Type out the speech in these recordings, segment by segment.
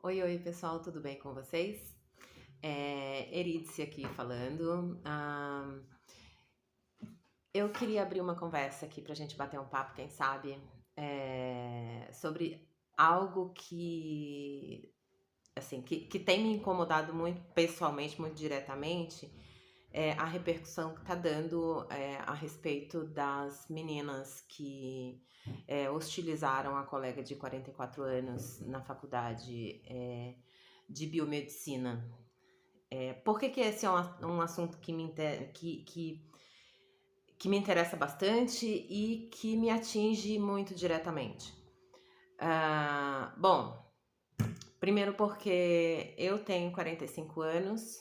Oi, oi, pessoal, tudo bem com vocês? Erídice aqui falando. Eu queria abrir uma conversa aqui pra gente bater um papo, quem sabe, sobre algo que tem me incomodado muito pessoalmente, muito diretamente, a repercussão que tá dando a respeito das meninas que hostilizaram a colega de 44 anos na faculdade de biomedicina. Por que esse é um assunto que me interessa bastante e que me atinge muito diretamente? Bom, primeiro porque eu tenho 45 anos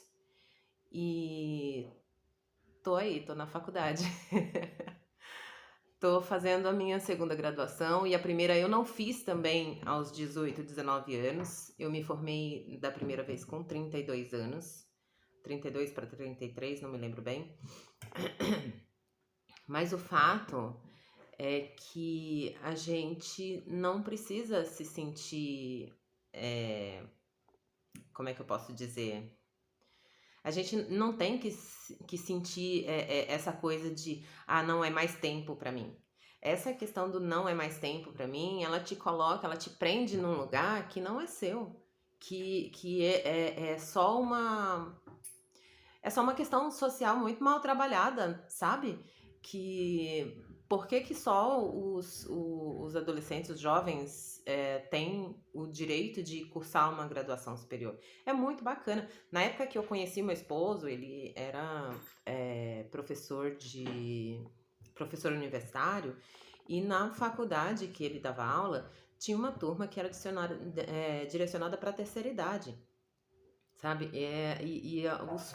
e tô na faculdade. Tô fazendo a minha segunda graduação e a primeira eu não fiz também aos 18, 19 anos. Eu me formei da primeira vez com 32 anos. 32 para 33, não me lembro bem. Mas o fato é que a gente não precisa se sentir. Como é que eu posso dizer? A gente não tem que sentir essa coisa de, não é mais tempo pra mim. Essa questão do não é mais tempo pra mim, ela te coloca, ela te prende num lugar que não é seu. Que é só uma. É só uma questão social muito mal trabalhada, sabe? Que por que só os adolescentes, os jovens, têm o direito de cursar uma graduação superior? É muito bacana. Na época que eu conheci meu esposo, ele era professor universitário, e na faculdade que ele dava aula, tinha uma turma que era direcionada para a terceira idade, sabe? Os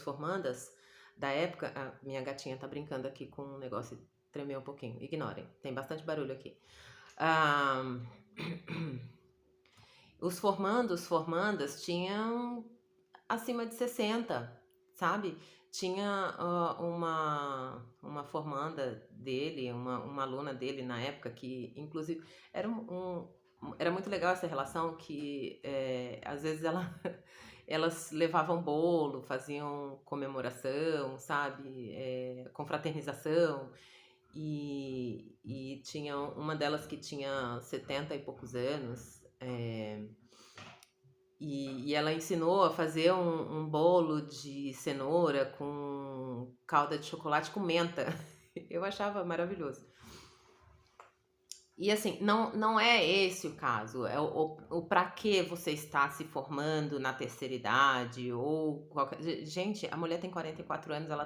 formandas da época. A minha gatinha tá brincando aqui com um negócio e tremeu um pouquinho. Ignorem, tem bastante barulho aqui. Ah, os formandas tinham acima de 60, sabe? Tinha uma formanda dele, uma aluna dele na época, que inclusive era muito legal essa relação, que às vezes elas levavam bolo, faziam comemoração, sabe? Confraternização. E tinha uma delas que tinha 70 e poucos anos. E ela ensinou a fazer um bolo de cenoura com calda de chocolate com menta. Eu achava maravilhoso. E assim, não é esse o caso. É o para que você está se formando na terceira idade ou qualquer. Gente, a mulher tem 44 anos, ela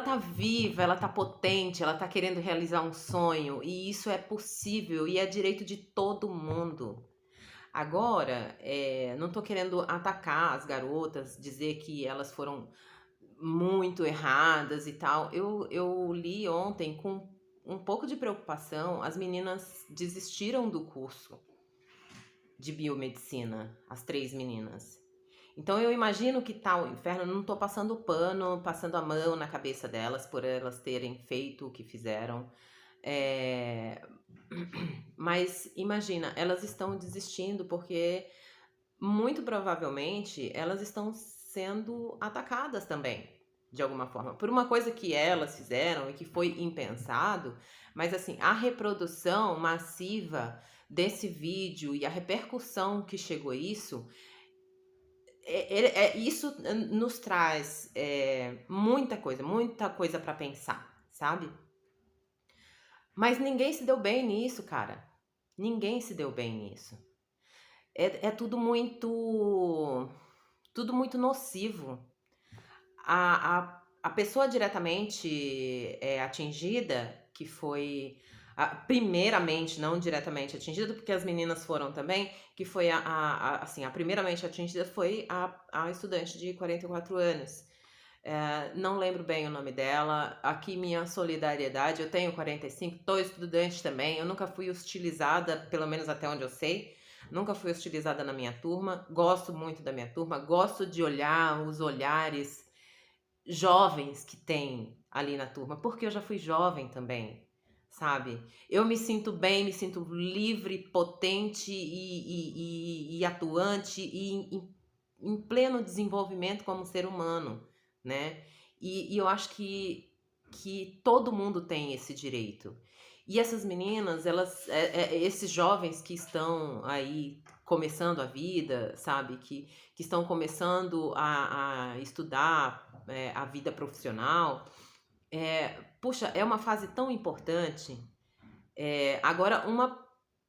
tá viva, ela tá potente, ela tá querendo realizar um sonho, e isso é possível e é direito de todo mundo. Agora, não tô querendo atacar as garotas, dizer que elas foram muito erradas e tal. Eu li ontem com um pouco de preocupação, as meninas desistiram do curso de biomedicina, as 3 meninas. Então eu imagino que tá o inferno, não tô passando pano, passando a mão na cabeça delas por elas terem feito o que fizeram. É... Mas imagina, elas estão desistindo porque muito provavelmente elas estão sendo atacadas também, de alguma forma, por uma coisa que elas fizeram e que foi impensado. Mas assim, a reprodução massiva desse vídeo e a repercussão que chegou a isso nos traz muita coisa para pensar, sabe? Mas ninguém se deu bem nisso, cara. Ninguém se deu bem nisso. É tudo muito nocivo. A pessoa diretamente atingida, que foi primeiramente, não diretamente atingida, porque as meninas foram também, que foi assim, a primeiramente atingida foi a estudante de 44 anos. Não lembro bem o nome dela. Aqui minha solidariedade, eu tenho 45, tô estudante também, eu nunca fui hostilizada, pelo menos até onde eu sei. Nunca fui hostilizada na minha turma, gosto muito da minha turma, gosto de olhar os olhares jovens que tem ali na turma, porque eu já fui jovem também, sabe? Eu me sinto bem, me sinto livre, potente e atuante e em pleno desenvolvimento como ser humano, né? E eu acho que todo mundo tem esse direito. E essas meninas, esses jovens que estão aí começando a vida, sabe? Que estão começando a estudar a vida profissional, puxa, é uma fase tão importante. Agora,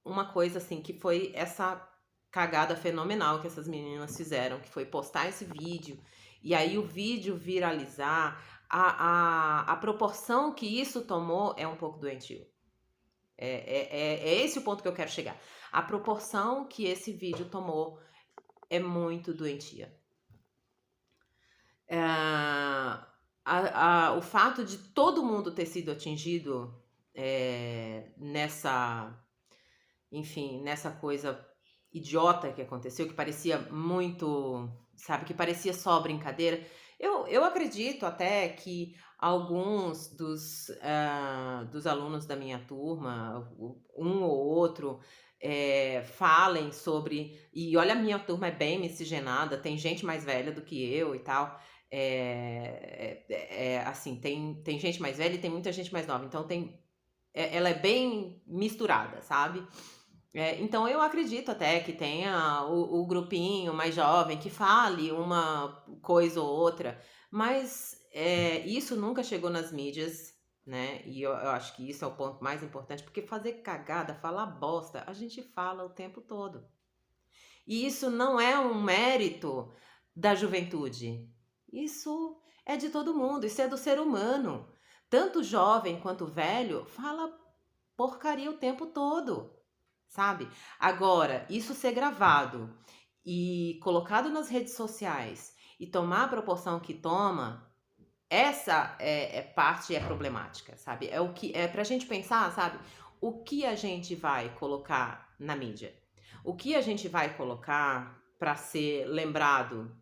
uma coisa assim, que foi essa cagada fenomenal que essas meninas fizeram, que foi postar esse vídeo, e aí o vídeo viralizar, a proporção que isso tomou é um pouco doentio. É esse o ponto que eu quero chegar. A proporção que esse vídeo tomou é muito doentia. O fato de todo mundo ter sido atingido enfim, nessa coisa idiota que aconteceu, que parecia muito, sabe, que parecia só brincadeira. Eu acredito até que alguns dos alunos da minha turma, um ou outro, falem sobre. E olha, a minha turma é bem miscigenada, tem gente mais velha do que eu e tal. Assim, tem gente mais velha e tem muita gente mais nova, então ela é bem misturada, sabe? Então eu acredito até que tenha o grupinho mais jovem que fale uma coisa ou outra, mas isso nunca chegou nas mídias, né? E eu acho que isso é o ponto mais importante, porque fazer cagada, falar bosta, a gente fala o tempo todo. E isso não é um mérito da juventude. Isso é de todo mundo, isso é do ser humano. Tanto jovem quanto velho fala porcaria o tempo todo, sabe? Agora, isso ser gravado e colocado nas redes sociais e tomar a proporção que toma, essa parte é problemática, sabe? É o que é pra gente pensar, sabe? O que a gente vai colocar na mídia? O que a gente vai colocar para ser lembrado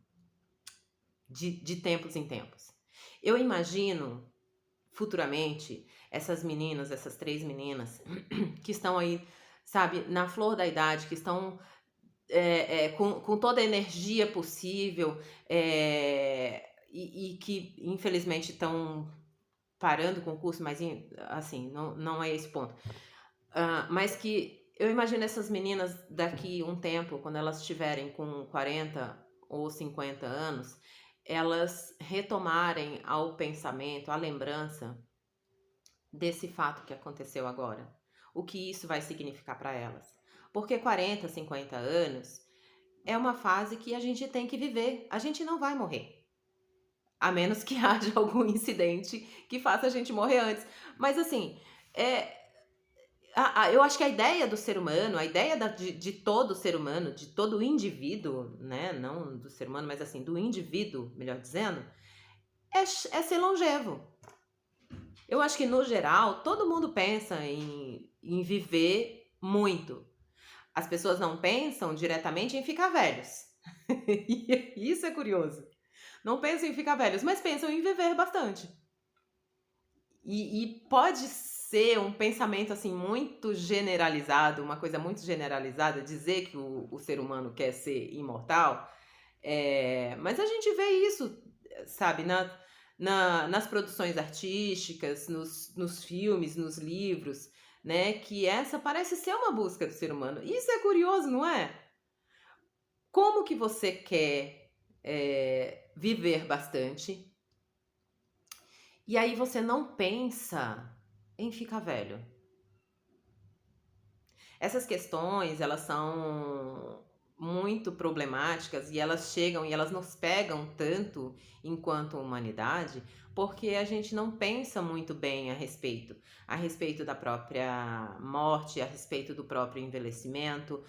de tempos em tempos? Eu imagino futuramente essas meninas, essas 3 meninas que estão aí, sabe, na flor da idade, que estão com toda a energia possível e que infelizmente estão parando com o curso, mas assim, não é esse ponto. Mas que eu imagino essas meninas daqui um tempo, quando elas estiverem com 40 ou 50 anos, elas retomarem ao pensamento, à lembrança desse fato que aconteceu agora. O que isso vai significar para elas. Porque 40, 50 anos é uma fase que a gente tem que viver. A gente não vai morrer. A menos que haja algum incidente que faça a gente morrer antes. Mas assim, eu acho que a ideia do ser humano, a ideia de todo ser humano, de todo indivíduo, né? Não do ser humano, mas assim, do indivíduo, melhor dizendo, é ser longevo. Eu acho que, no geral, todo mundo pensa em viver muito. As pessoas não pensam diretamente em ficar velhos. Isso é curioso. Não pensam em ficar velhos, mas pensam em viver bastante. E pode ser um pensamento assim muito generalizado, uma coisa muito generalizada, dizer que o ser humano quer ser imortal, mas a gente vê isso, sabe, nas produções artísticas, nos filmes, nos livros, né? Que essa parece ser uma busca do ser humano. Isso é curioso, não é? Como que você quer viver bastante e aí você não pensa em ficar velho? Essas questões, elas são muito problemáticas e elas chegam e elas nos pegam tanto enquanto humanidade, porque a gente não pensa muito bem a respeito da própria morte, a respeito do próprio envelhecimento.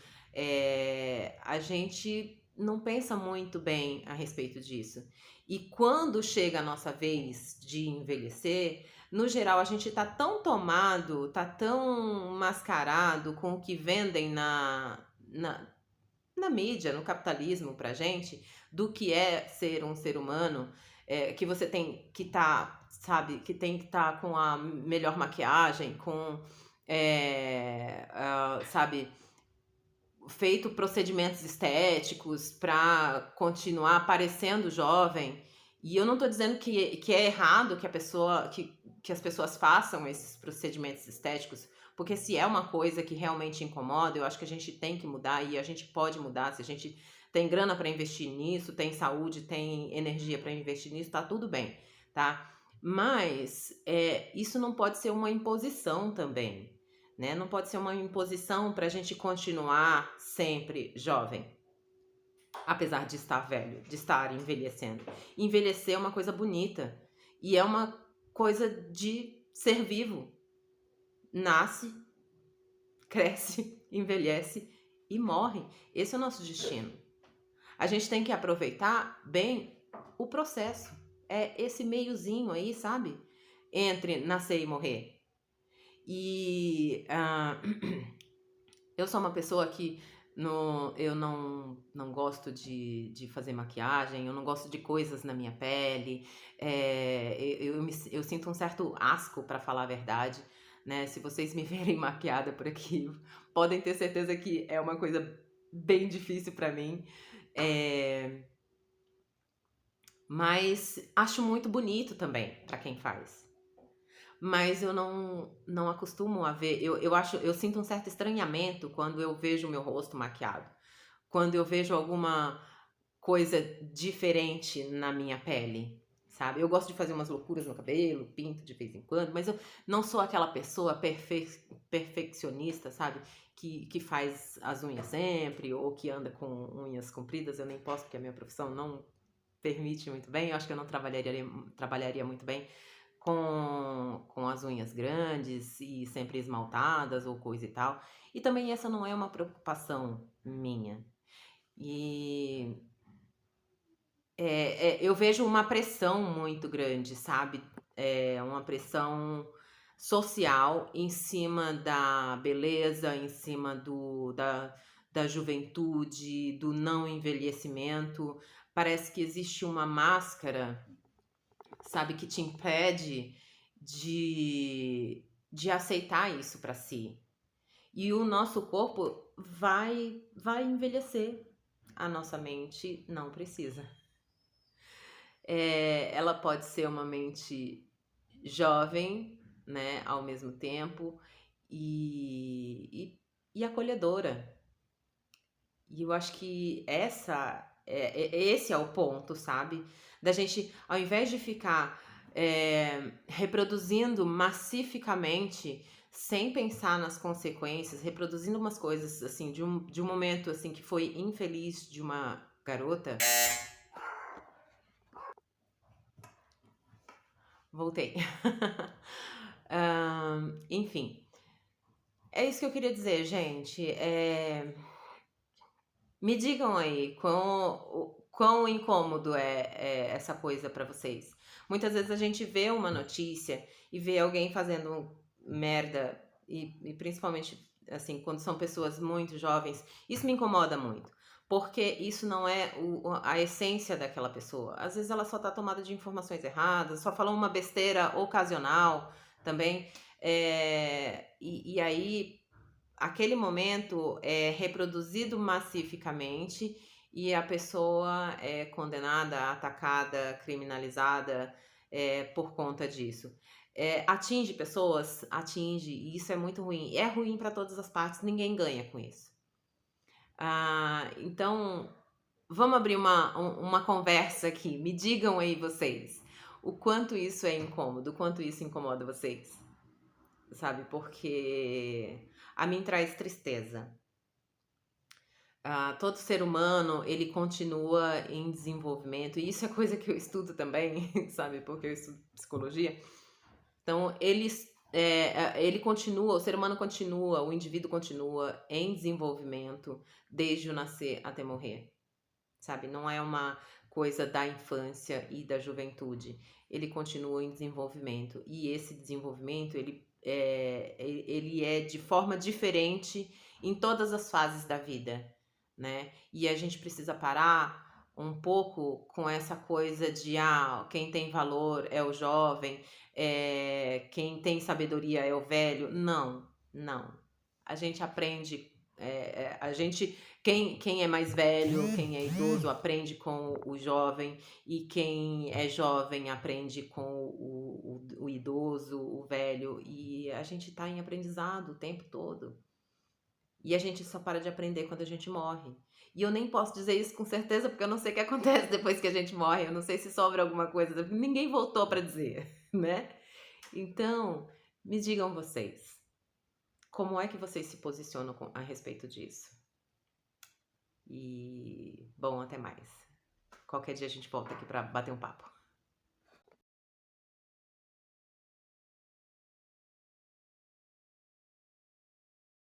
A gente não pensa muito bem a respeito disso. E quando chega a nossa vez de envelhecer, no geral, a gente tá tão tomado, tá tão mascarado com o que vendem na mídia, no capitalismo pra gente, do que é ser um ser humano, que você tem que estar, sabe, que tem que estar com a melhor maquiagem, com, sabe, feito procedimentos estéticos para continuar parecendo jovem. E eu não tô dizendo que é errado que que as pessoas façam esses procedimentos estéticos, porque se é uma coisa que realmente incomoda, eu acho que a gente tem que mudar e a gente pode mudar. Se a gente tem grana para investir nisso, tem saúde, tem energia para investir nisso, tá tudo bem, tá? Mas isso não pode ser uma imposição também, né? Não pode ser uma imposição para a gente continuar sempre jovem, apesar de estar velho, de estar envelhecendo. Envelhecer é uma coisa bonita e é uma coisa de ser vivo. Nasce, cresce, envelhece e morre. Esse é o nosso destino. A gente tem que aproveitar bem o processo. É esse meiozinho aí, sabe? Entre nascer e morrer. E eu sou uma pessoa que eu não gosto de fazer maquiagem, eu não gosto de coisas na minha pele, eu sinto um certo asco, para falar a verdade, né? Se vocês me verem maquiada por aqui, podem ter certeza que é uma coisa bem difícil para mim. Mas acho muito bonito também para quem faz. Mas eu não acostumo a ver. Eu sinto um certo estranhamento quando eu vejo o meu rosto maquiado. Quando eu vejo alguma coisa diferente na minha pele, sabe? Eu gosto de fazer umas loucuras no cabelo, pinto de vez em quando, mas eu não sou aquela pessoa perfeccionista, sabe? Que faz as unhas sempre, ou que anda com unhas compridas. Eu nem posso, porque a minha profissão não permite muito bem. Eu acho que eu não trabalharia muito bem com as unhas grandes e sempre esmaltadas ou coisa e tal. E também essa não é uma preocupação minha. E eu vejo uma pressão muito grande, sabe? Uma pressão social em cima da beleza, em cima da juventude, do não envelhecimento. Parece que existe uma máscara, sabe, que te impede de aceitar isso para si. E o nosso corpo vai envelhecer. A nossa mente não precisa. Ela pode ser uma mente jovem, né, ao mesmo tempo, e acolhedora. E eu acho que esse é o ponto, sabe? Da gente, ao invés de ficar reproduzindo massificamente, sem pensar nas consequências, reproduzindo umas coisas, assim, de um momento, assim, que foi infeliz de uma garota. Voltei. Enfim. É isso que eu queria dizer, gente. Me digam aí quão incômodo é essa coisa pra vocês. Muitas vezes a gente vê uma notícia e vê alguém fazendo merda, e principalmente assim, quando são pessoas muito jovens, isso me incomoda muito. Porque isso não é a essência daquela pessoa. Às vezes ela só tá tomada de informações erradas, só falou uma besteira ocasional também. E aí aquele momento é reproduzido massificamente e a pessoa é condenada, atacada, criminalizada por conta disso. Atinge pessoas? Atinge, e isso é muito ruim. É ruim para todas as partes, ninguém ganha com isso. Então, vamos abrir uma conversa aqui. Me digam aí vocês, o quanto isso é incômodo, o quanto isso incomoda vocês. Sabe, porque a mim traz tristeza. Todo ser humano, ele continua em desenvolvimento, e isso é coisa que eu estudo também, sabe, porque eu estudo psicologia. Então, ele continua, o ser humano continua, o indivíduo continua em desenvolvimento desde o nascer até morrer, sabe? Não é uma coisa da infância e da juventude. Ele continua em desenvolvimento, e esse desenvolvimento, ele é de forma diferente em todas as fases da vida, né? E a gente precisa parar um pouco com essa coisa de quem tem valor é o jovem, quem tem sabedoria é o velho. Não, não. A gente aprende, quem é mais velho, quem é idoso, aprende com o jovem, e quem é jovem aprende com o idoso, o velho, e a gente está em aprendizado o tempo todo. E a gente só para de aprender quando a gente morre. E eu nem posso dizer isso com certeza, porque eu não sei o que acontece depois que a gente morre. Eu não sei se sobra alguma coisa. Ninguém voltou para dizer, né? Então, me digam vocês, como é que vocês se posicionam a respeito disso? E, bom, até mais. Qualquer dia a gente volta aqui para bater um papo.